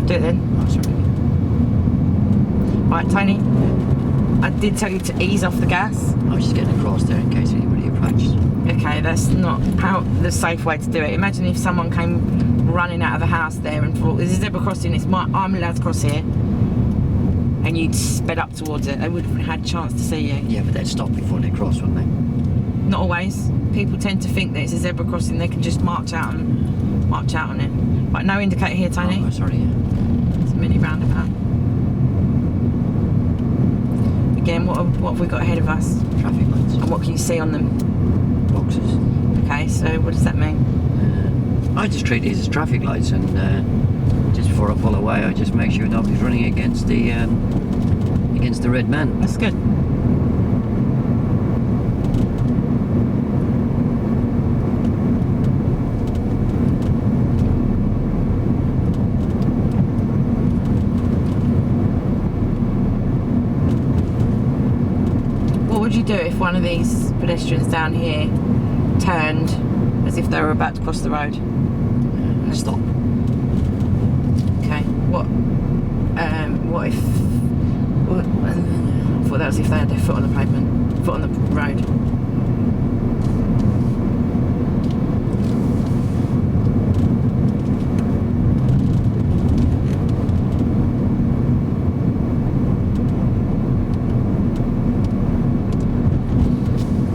Do it then. Oh, sorry. Right, Tony. I did tell you to ease off the gas. I was just getting across there in case anybody approached. Okay, that's not how the safe way to do it. Imagine if someone came running out of the house there and thought, there's a zebra crossing, I'm allowed to cross here. And you'd sped up towards it. They would have had a chance to see you. Yeah, but they'd stop before they cross, wouldn't they? Not always. People tend to think that it's a zebra crossing. They can just march out on it. Right, no indicator here, Tony. Oh, sorry, yeah. It's a mini roundabout. Again, what have we got ahead of us? Traffic lights. And what can you see on them? Boxes. Okay, so what does that mean? I just treat these as traffic lights, and just before I pull away, I just make sure nobody's running against the red man. That's good. What would you do if one of these pedestrians down here turned as if they were about to cross the road? Stop. Okay. What if? I thought that was if they had their foot on the pavement, foot on the road.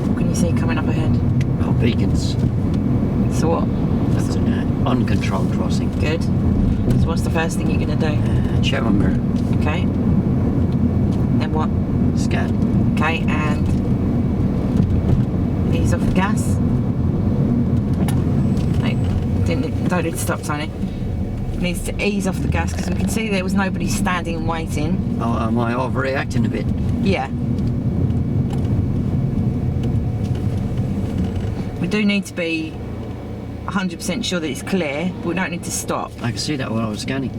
What can you see coming up ahead? Oh, beacons. So what? That's an uncontrolled crossing. Good. So what's the first thing you're going to do? Check my mirror. Okay. Then what? Scan. Okay, and ease off the gas. Don't need to stop, Tony. Needs to ease off the gas because we can see there was nobody standing and waiting. Oh, am I overreacting a bit? Yeah. We do need to be 100% sure that it's clear, but we don't need to stop. I can see that while I was scanning.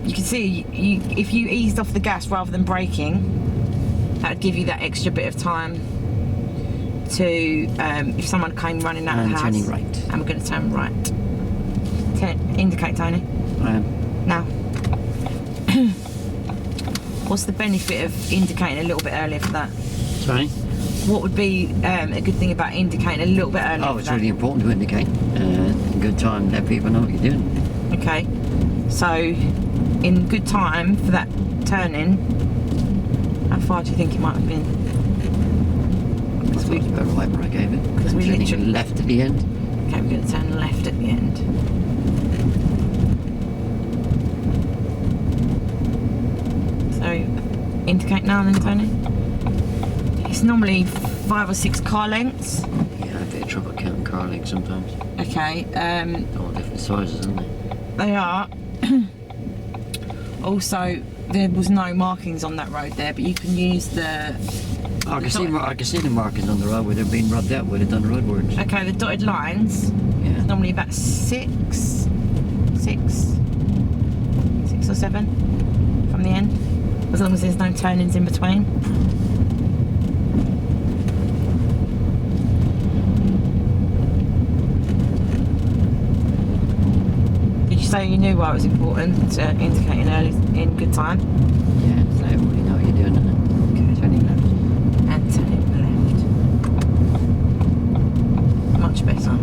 You can see if you eased off the gas rather than braking, that would give you that extra bit of time to, if someone came running out of the house. Turning right. And we're going to turn right. Indicate, Tony. I am. Now, what's the benefit of indicating a little bit earlier for that? Sorry? What would be a good thing about indicating a little bit earlier? Oh, it's really important to indicate. Good time, let people know what you're doing. Okay, so in good time for that turn-in, how far do you think it might have been? I thought it was about right where I gave it. Because we Turning literally left at the end. Okay, we're going to turn left at the end. So, indicate now then, Tony. It's normally 5 or 6 car lengths. Yeah, I have a bit of trouble counting car lengths sometimes. Okay. They're all different sizes, aren't they? They are. Also, there was no markings on that road there, but you can use the... Oh, I can see the markings on the road where they're being rubbed out where they've done the roadworks. Okay, the dotted lines. Yeah. It's normally about 6 or 7 from the end, as long as there's no turn-ins in between. Did you say you knew why it was important to indicate in good time? Yeah, so everybody know what you're doing, isn't it? Okay, turning left and turning left. Much better.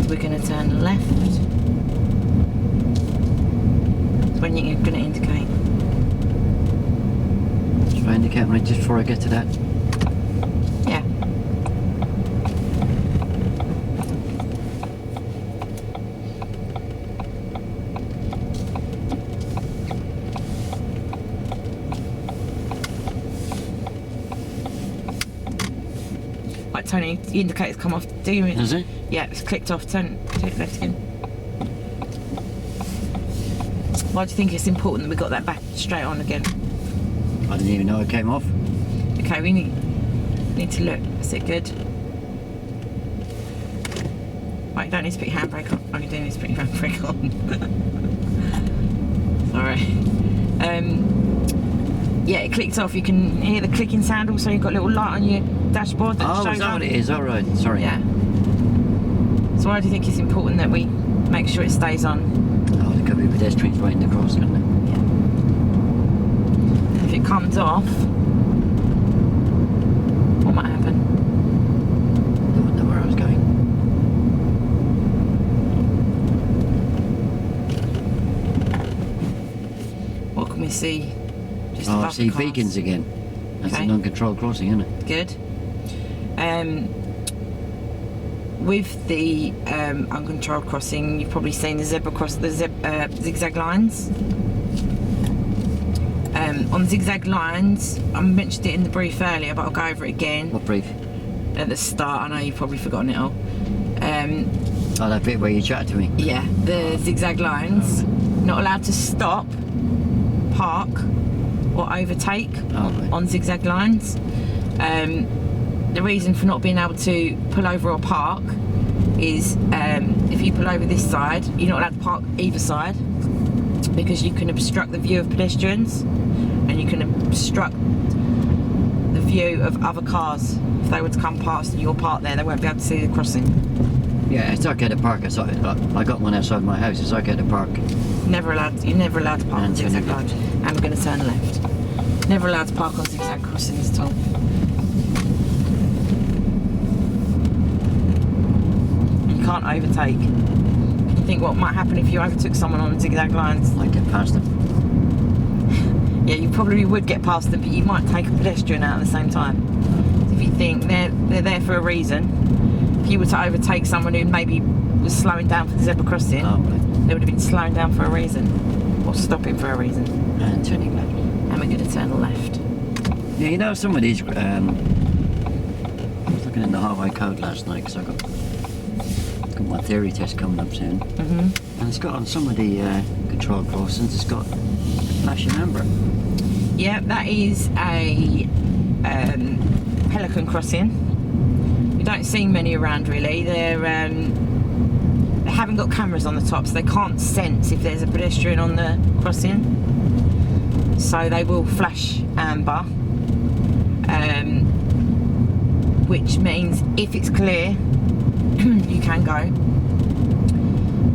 We're going to turn left. It's when you're going to indicate. Should I indicate right just before I get to that? Yeah. Right, Tony, the indicator's come off. Do you? Is it? Yeah, it's clicked off. Turn it left again. Why do you think it's important that we got that back straight on again? I didn't even know it came off. Okay, we need to look. Is it good? Right, you don't need to put your handbrake on. Oh, you do need to put your handbrake on. Sorry. Yeah, it clicked off. You can hear the clicking sound. Also, you've got a little light on your dashboard that shows is that up. what it is? All right, sorry. Yeah. So why do you think it's important that we make sure it stays on? Oh, there could be pedestrians riding across, couldn't there? Yeah. If it comes off, what might happen? Don't know where I was going. What can we see? Just Oh, I above see the cars? beacons again. That's Okay. an uncontrolled crossing, isn't it? Good. With the uncontrolled crossing, you've probably seen the zigzag lines. On zigzag lines, I mentioned it in the brief earlier, but I'll go over it again What brief? at the start. I know you've probably forgotten it all. Oh, that bit where you chatted to me. Yeah, the zigzag lines, not allowed to stop, park, or overtake Oh, right. on zigzag lines. The reason for not being able to pull over or park is if you pull over this side, you're not allowed to park either side because you can obstruct the view of pedestrians and you can obstruct the view of other cars. If they were to come past and you're parked there, they won't be able to see the crossing. Yeah, it's okay to park outside. I got one outside my house. It's okay to park. You're never allowed to park on And turn zigzag left. lines. And we're going to turn left. Never allowed to park on zigzag crossings at all. You can't overtake. You think what might happen if you overtook someone on zigzag lines? I get past them. Yeah, you probably would get past them, but you might take a pedestrian out at the same time. If you think they're there for a reason, if you were to overtake someone who maybe was slowing down for the zebra crossing, Oh, right. they would have been slowing down for a reason, or stopping for a reason. And turning left. And we're going to turn left. Yeah, you know, some of these. I was looking in the highway code last night because I got my theory test coming up soon, Mhm. and it's got on some of the controlled crossings. It's got flashing amber. Yeah, that is a pelican crossing. We don't see many around really. They haven't got cameras on the top, so they can't sense if there's a pedestrian on the crossing. So they will flash amber, which means if it's clear, you can go.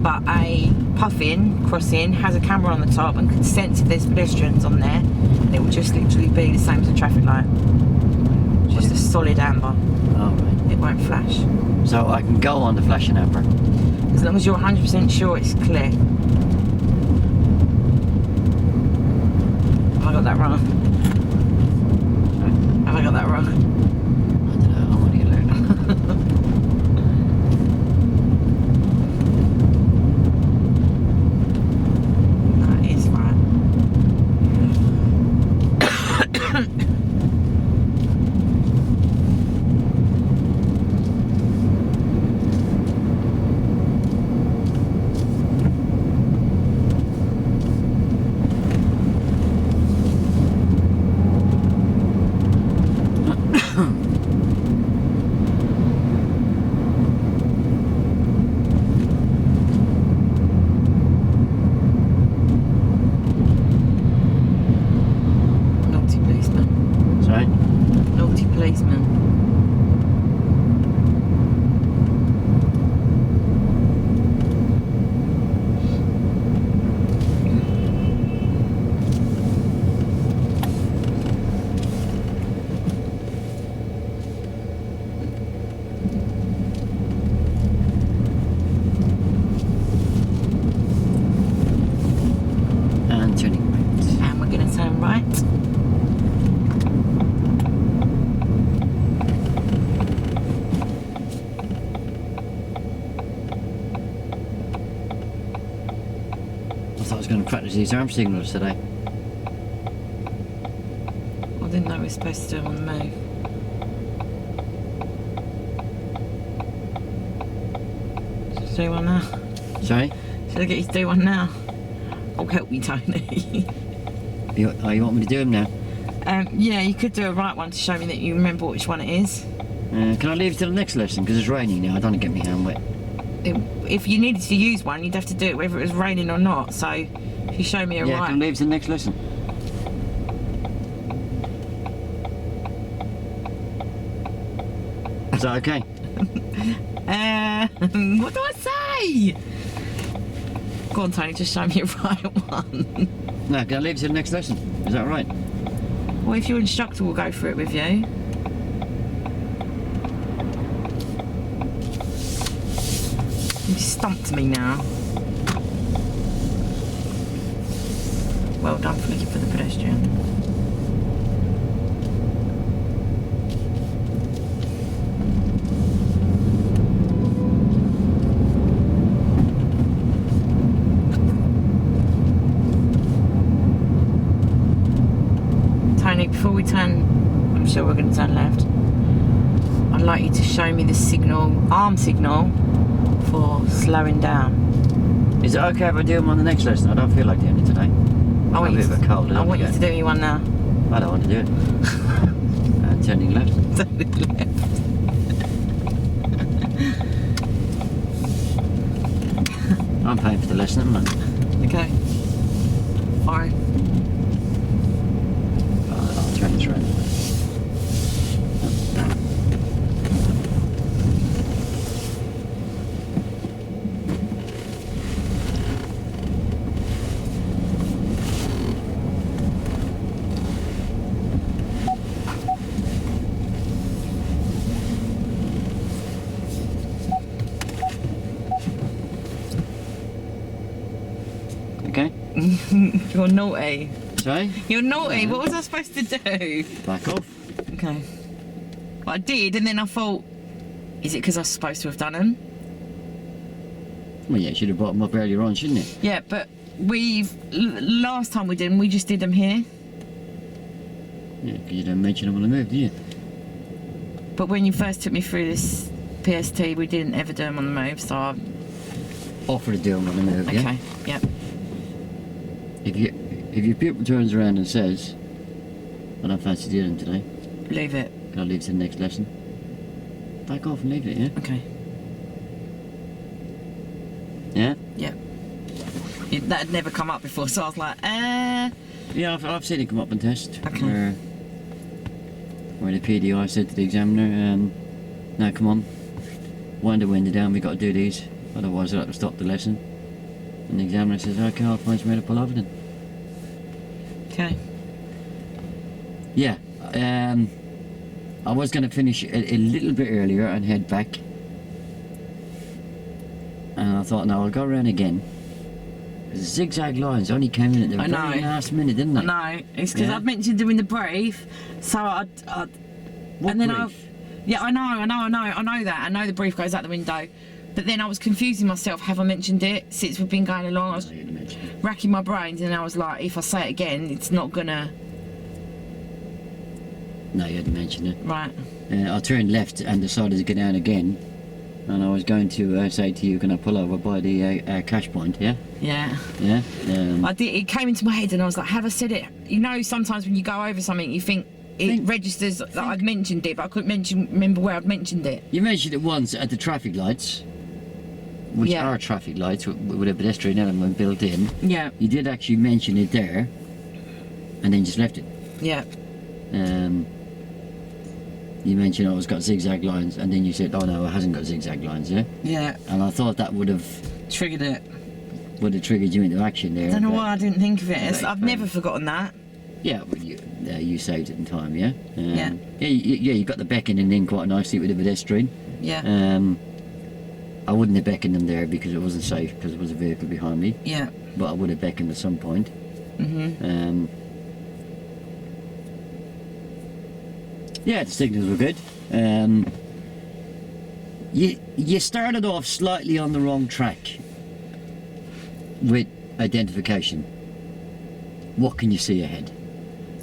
But a puffin crossing has a camera on the top and can sense if there's pedestrians on there, and it will just literally be the same as a traffic light. Just a solid amber. Oh, right. It won't flash. So I can go on the flashing amber. As long as you're 100% sure it's clear. Have I got that wrong? Have I got that wrong? I don't know. I'm only learning. That is right. Naughty policeman. Sorry? Naughty policeman. And turning right. And we're going to turn right. I thought I was going to practice these arm signals today. I didn't know we were supposed to do them on the move. Should I do one now? Sorry? Should I get you to do one now? Oh, help me, Tony. You want me to do them now? Yeah, you could do a right one to show me that you remember which one it is. Can I leave it to the next lesson? Because it's raining now. I don't want to get my hand wet. If you needed to use one, you'd have to do it whether it was raining or not. So if you show me a Yeah, right. can I leave it to the next lesson? Is that okay? What do I say? Go on, Tony, just show me a right one. No, can I leave it to the next lesson? Is that right? Well, if your instructor will go through it with you. You stumped me now. Well done for looking for the pedestrian. Tony, before we turn, I'm sure we're going to turn left, I'd like you to show me the signal, arm signal, for slowing down. Is it okay if I do them on the next lesson? I don't feel like doing it today. I want, I'm a bit of a cold. I want you to do me one now. I don't want to do it. Turning left. Turning left. I'm paying for the lesson, am I? Okay. Fine. I'll turn this around. Okay. You're naughty. Sorry? You're naughty. What was I supposed to do? Back off. Okay. Well, I did, and then I thought, is it because I was supposed to have done them? Well, yeah, you should have brought them up earlier on, shouldn't you? Yeah, but last time we did them, we just did them here. Yeah, because you didn't mention them on the move, did you? But when you first took me through this PST, we didn't ever do them on the move, so I... Offer to do them on the move, yeah? Okay, yep. If your pupil turns around and says, I don't fancy doing them today, Leave it. can I leave to the next lesson? Back off and leave it, yeah? Okay. Yeah? Yep. That had never come up before, so I was like, Yeah, I've seen it come up and test. Okay. Where the PDI said to the examiner, now come on, wind the window down, we've got to do these, otherwise I'll have to stop the lesson. And the examiner says, okay, I'll find some way to pull over then. Okay. Yeah, I was going to finish a little bit earlier and head back. And I thought, no, I'll go around again. The zigzag lines only came in at the very last minute, didn't they? I know. It's because I'd mentioned doing the brief, so I'd What and then brief? Yeah, I know that. I know the brief goes out the window. But then I was confusing myself, have I mentioned it? Since we've been going along, I was No, you didn't mention it. racking my brains, and I was like, if I say it again, it's not gonna... No, you hadn't mentioned it. Right. I turned left and decided to go down again. And I was going to say to you, can I pull over by the cash point, yeah? Yeah. Yeah? I did. It came into my head, and I was like, have I said it? You know, sometimes when you go over something, you think it registers that I'd mentioned it, but I couldn't remember where I'd mentioned it. You mentioned it once at the traffic lights, which Yeah. are traffic lights with a pedestrian element built in. Yeah. You did actually mention it there, and then just left it. Yeah. You mentioned it's got zigzag lines, and then you said, oh no, it hasn't got zigzag lines, yeah? Yeah. And I thought that would have Triggered it. triggered you into action there. I don't know but- why I didn't think of it. Right, I've never forgotten that. Yeah, well, you saved it in time, yeah? Yeah. Yeah, you got the beckoning in quite nicely with the pedestrian. Yeah. I wouldn't have beckoned them there because it wasn't safe, because there was a vehicle behind me, Yeah. but I would have beckoned at some point. Mhm. Yeah, the signals were good. You started off slightly on the wrong track with identification. What can you see ahead?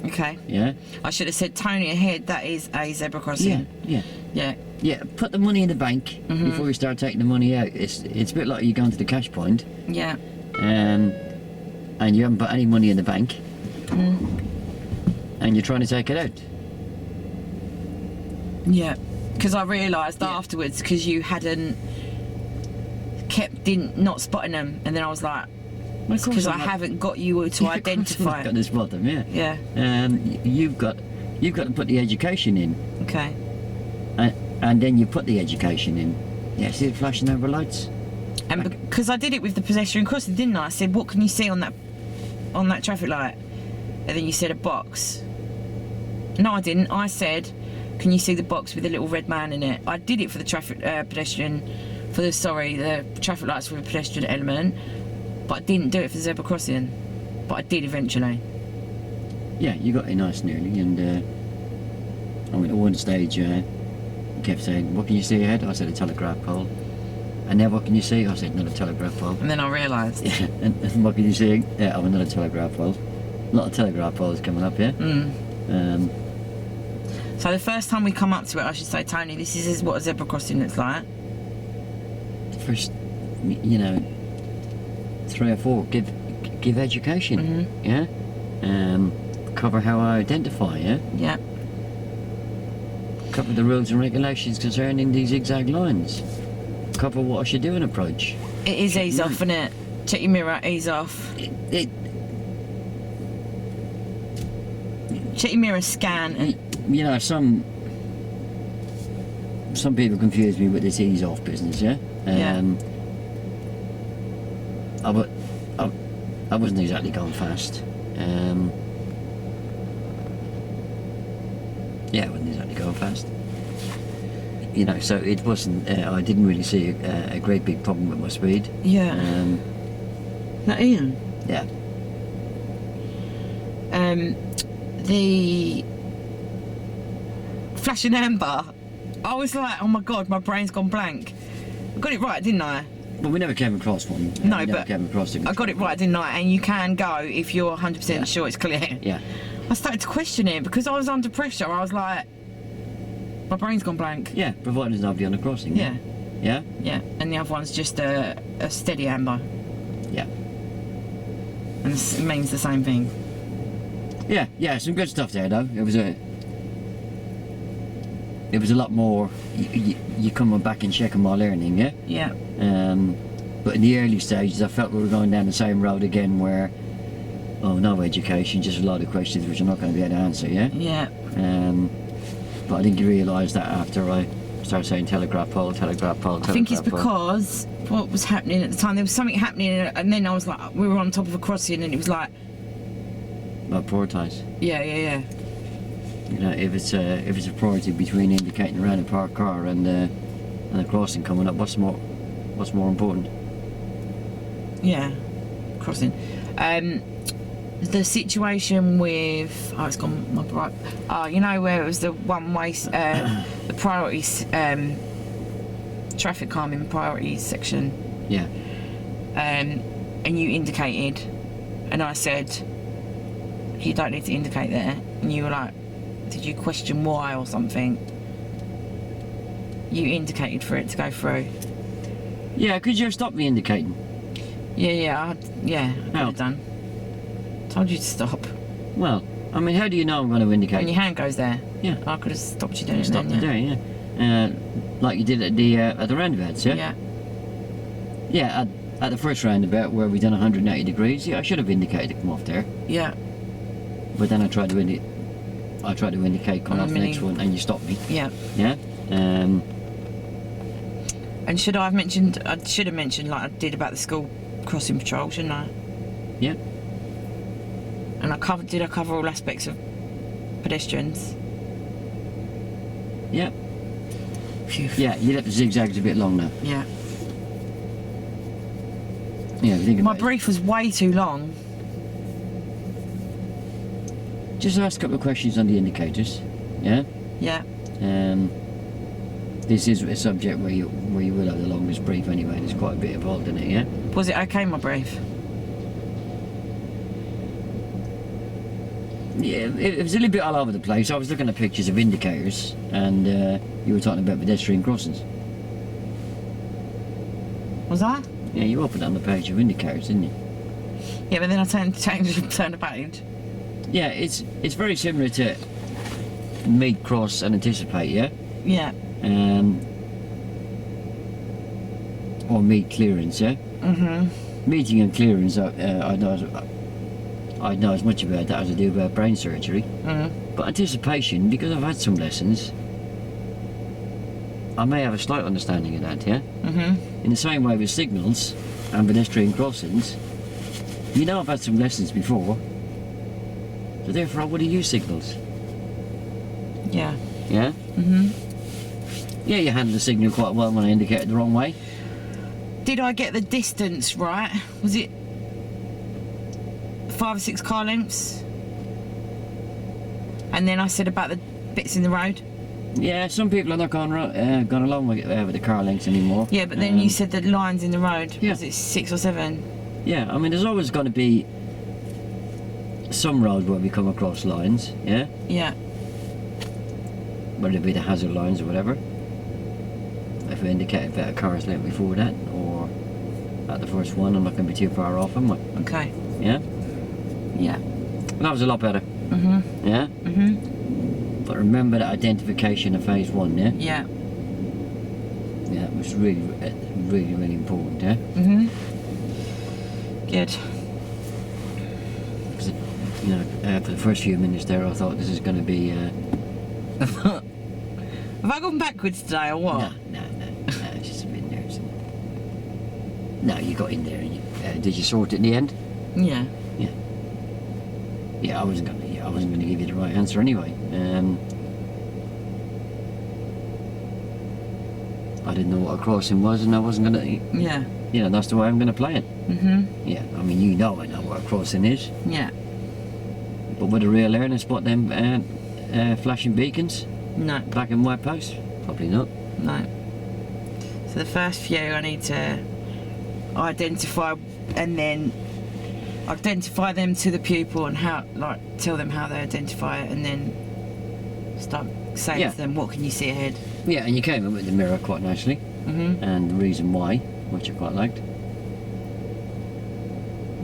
Okay. Yeah? I should have said, Tony, ahead. That is a zebra Yeah, crossing. yeah. Yeah. Yeah, put the money in the bank before you start taking the money out. It's a bit like you going to the cash point, Yeah. and you haven't put any money in the bank. and you're trying to take it out. Yeah, because I realised Yeah. afterwards, because you hadn't not spotting them, and then I was like, because I haven't got you to identify Got it. this bottom, yeah. Yeah. You've got to put the education in, Okay. and then you put the education in. Yeah, see it flashing over lights. And because I did it with the pedestrian crossing, didn't I? I said, what can you see on that traffic light? And then you said a box. No, I didn't. I said, can you see the box with the little red man in it? I did it for the pedestrian, the traffic lights with a pedestrian element, but I didn't do it for the zebra crossing. But I did eventually. Yeah, you got it nice and early, and I mean, at one stage, you kept saying, what can you see ahead? I said, a telegraph pole. And then what can you see? I said, another telegraph pole. And then I realised. Yeah, and what can you see? Yeah, oh, another telegraph pole. A lot of telegraph poles coming up here. So the first time we come up to it, I should say, Tony, this is what a zebra crossing looks like. First, 3 or 4, give education, yeah? Cover how I identify, yeah? Yeah. Cover the rules and regulations concerning the zigzag lines. Cover what I should do in approach. It is ease off, isn't it? Check your mirror, ease off. Check your mirror, scan. And some people confuse me with this ease off business, yeah? I wasn't exactly going fast. Yeah, I wasn't exactly going fast. So it wasn't. I didn't really see a great big problem with my speed. Yeah. Now, Ian. Yeah. The flashing amber. I was like, oh my god, my brain's gone blank. I got it right, didn't I? Well, we never came across one. No, we never but came across it. I got it right, didn't I? And you can go if you're 100% sure it's clear. Yeah. I started to question it because I was under pressure. I was like, my brain's gone blank. Yeah, provided there's nobody on the crossing. Yeah. Yeah. Yeah. And the other one's just a steady amber. Yeah. And it means the same thing. Yeah, some good stuff there though. It was a lot more. You coming back and checking my learning, yeah. Yeah. But in the early stages, I felt we were going down the same road again, where, no education, just a lot of questions which I'm not going to be able to answer, yeah. Yeah. But I didn't realise that after I started saying telegraph pole. I think it's because what was happening at the time, there was something happening, and then I was like, we were on top of a crossing, and it was like, About prioritise. yeah. If it's a priority between indicating around a parked car and a crossing coming up, what's more important? Yeah, crossing. The situation with it's gone my bright. Where it was the one-way, the priorities, traffic calming priorities section. Yeah. And you indicated, and I said, you don't need to indicate there, and you were like, did you question why or something? You indicated for it to go through. Yeah, could you have stopped me indicating? I could have done. Told you to stop. Well, I mean, how do you know I'm going to indicate? When your hand goes there. Yeah. I could have stopped you doing it Stopped then, you there, yeah. Like you did at the roundabouts, yeah? Yeah. Yeah, at the first roundabout where we done 180 degrees, yeah, I should have indicated to come off there. Yeah. But then I tried to indicate come off the next one, and you stopped me. Yeah. Yeah. And I should have mentioned like I did about the school crossing patrol, shouldn't I? Yeah. And I cover all aspects of pedestrians? Yeah. Phew. Yeah, you let the zigzags a bit long now. Yeah. Yeah, if you think My about it. brief was way too long. Just ask a couple of questions on the indicators. Yeah. Yeah. This is a subject where you will have the longest brief anyway. There's quite a bit involved in it. Yeah. Was it okay, my brief? Yeah, it was a little bit all over the place. I was looking at pictures of indicators, and you were talking about pedestrian crossings. Was I? Yeah, you opened on the page of indicators, didn't you? Yeah, but then I turned the page. Yeah, it's very similar to meet, cross, and anticipate. Yeah. Yeah. Or meet, clearance. Yeah. Meeting and clearance. I know as much about that as I do about brain surgery. But anticipation, because I've had some lessons, I may have a slight understanding of that. Yeah. In the same way with signals and pedestrian crossings, you know, I've had some lessons before, so therefore I would have used signals. Yeah. Yeah? Yeah, you handled the signal quite well when I indicated the wrong way. Did I get the distance right? Was it 5 or 6 car lengths? And then I said about the bits in the road? Yeah, some people are not gone along with the car lengths anymore. Yeah, but then you said the lines in the road. Yeah. Was it 6 or 7? Yeah, I mean, there's always going to be some road where we come across lines, yeah? Yeah. Whether it be the hazard lines or whatever. If we indicate that a car is left before that, or at the first one, I'm not going to be too far off them. Okay. Yeah? Yeah. That was a lot better. Yeah? But remember that identification of phase 1, yeah? Yeah. Yeah, it was really, really, really important, yeah? Good. Because, you know, for the first few minutes there, I thought this is going to be... Have I gone backwards today or what? No, it's just a bit nervous. No, you got in there and you... did you sort it in the end? Yeah. Yeah. Yeah, I wasn't gonna give you the right answer anyway. I didn't know what a crossing was, and I wasn't gonna. Yeah. You know, that's the way I'm gonna play it. Yeah, I mean, you know, I know what a crossing is. Yeah. But would a real learner spot them flashing beacons? No. Black and white posts? Probably not. No. So the first few I need to identify, and then identify them to the pupil and how, like, tell them how they identify it, and then start saying to them, what can you see ahead? Yeah, and you came up with the mirror quite nicely, and the reason why, which I quite liked.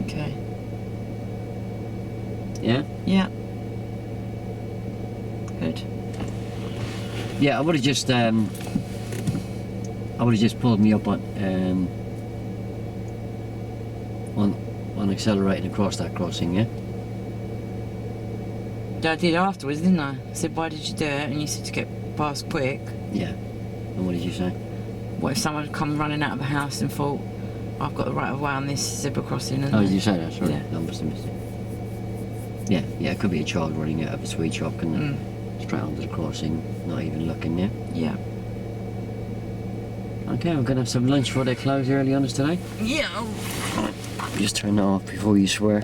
Okay. Yeah? Yeah. Good. Yeah, I would have just pulled me up on accelerating across that crossing, yeah? I did afterwards, didn't I? I said, why did you do it? And you said to get past quick. Yeah. And what did you say? What if someone had come running out of the house and thought, I've got the right of way on this zebra crossing? And oh, did you say that? Sorry, yeah. I must have missed it. Yeah, it could be a child running out of a sweet shop, couldn't it? Straight onto the crossing, not even looking, yeah? Yeah. Okay, we're going to have some lunch before they close early on us today. Yeah. Just turn that off before you swear.